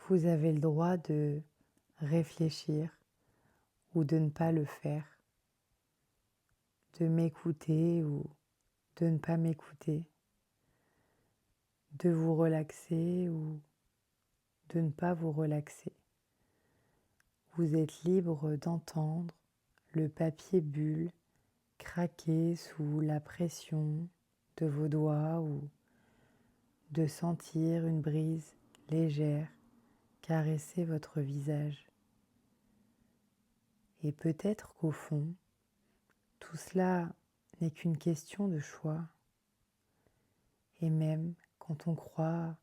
vous avez le droit de réfléchir ou de ne pas le faire, de m'écouter ou de ne pas m'écouter, de vous relaxer ou de ne pas vous relaxer. Vous êtes libre d'entendre le papier bulle craquer sous la pression de vos doigts ou de sentir une brise légère caresser votre visage. Et peut-être qu'au fond, tout cela n'est qu'une question de choix. Et même quand on croit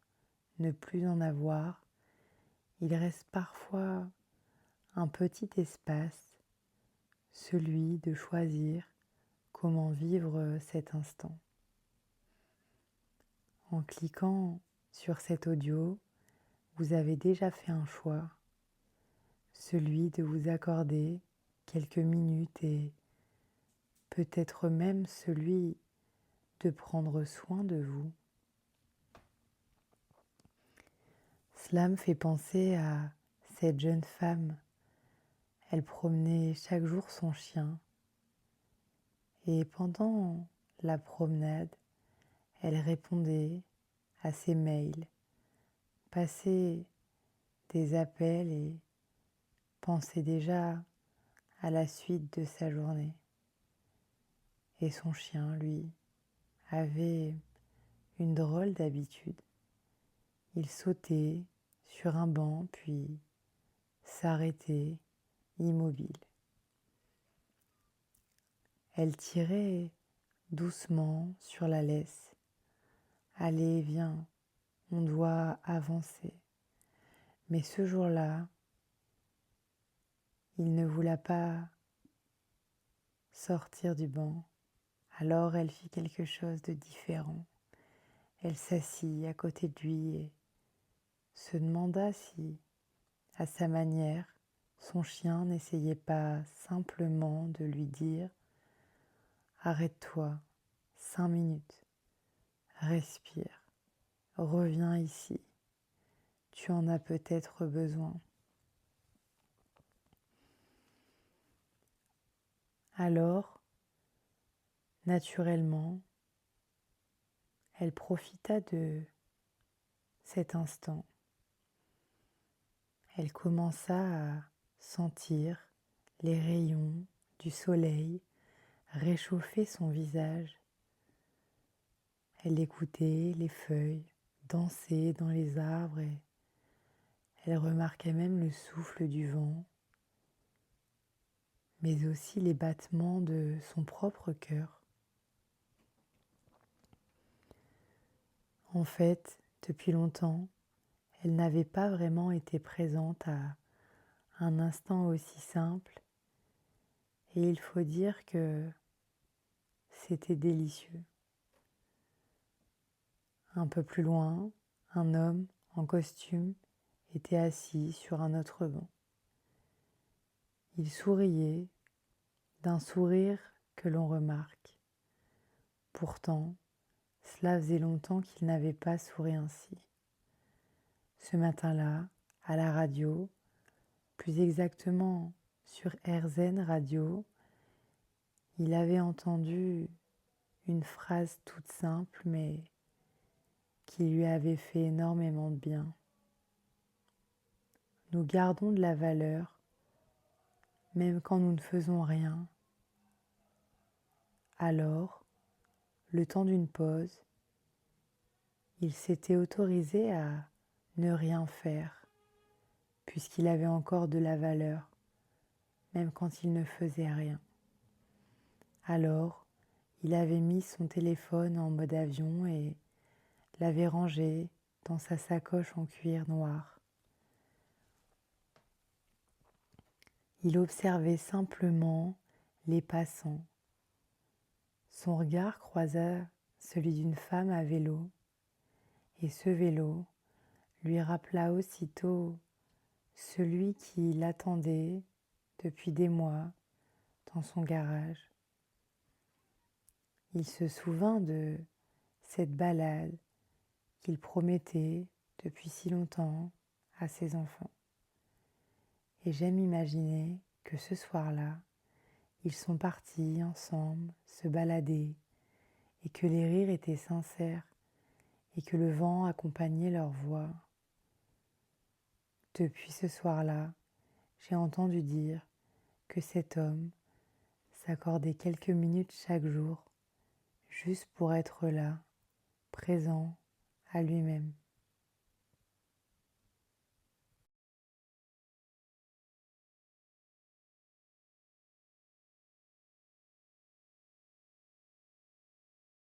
ne plus en avoir, il reste parfois un petit espace, celui de choisir comment vivre cet instant. En cliquant sur cet audio, vous avez déjà fait un choix, celui de vous accorder quelques minutes et peut-être même celui de prendre soin de vous. Cela me fait penser à cette jeune femme. Elle promenait chaque jour son chien et pendant la promenade, elle répondait à ses mails, passait des appels et pensait déjà à la suite de sa journée. Et son chien, lui, avait une drôle d'habitude. Il sautait sur un banc puis s'arrêtait immobile. Elle tirait doucement sur la laisse. Allez, viens, on doit avancer. Mais ce jour-là, il ne voulait pas sortir du banc. Alors elle fit quelque chose de différent. Elle s'assit à côté de lui et se demanda si, à sa manière, son chien n'essayait pas simplement de lui dire « Arrête-toi, 5 minutes, respire, reviens ici, tu en as peut-être besoin. » Alors, naturellement, elle profita de cet instant. Elle commença à sentir les rayons du soleil réchauffer son visage. Elle écoutait les feuilles danser dans les arbres et elle remarquait même le souffle du vent, mais aussi les battements de son propre cœur. En fait, depuis longtemps, elle n'avait pas vraiment été présente à un instant aussi simple et il faut dire que c'était délicieux. Un peu plus loin, un homme en costume était assis sur un autre banc. Il souriait d'un sourire que l'on remarque. Pourtant, cela faisait longtemps qu'il n'avait pas souri ainsi. Ce matin-là, à la radio, plus exactement sur RZN Radio, il avait entendu une phrase toute simple mais qui lui avait fait énormément de bien. Nous gardons de la valeur même quand nous ne faisons rien. Alors, le temps d'une pause, il s'était autorisé à ne rien faire puisqu'il avait encore de la valeur même quand il ne faisait rien. Alors, il avait mis son téléphone en mode avion et l'avait rangé dans sa sacoche en cuir noir. Il observait simplement les passants. Son regard croisa celui d'une femme à vélo, et ce vélo lui rappela aussitôt celui qui l'attendait depuis des mois dans son garage. Il se souvint de cette balade qu'il promettait depuis si longtemps à ses enfants. Et j'aime imaginer que ce soir-là, ils sont partis ensemble se balader et que les rires étaient sincères et que le vent accompagnait leur voix. Depuis ce soir-là, j'ai entendu dire que cet homme s'accordait quelques minutes chaque jour juste pour être là, présent à lui-même.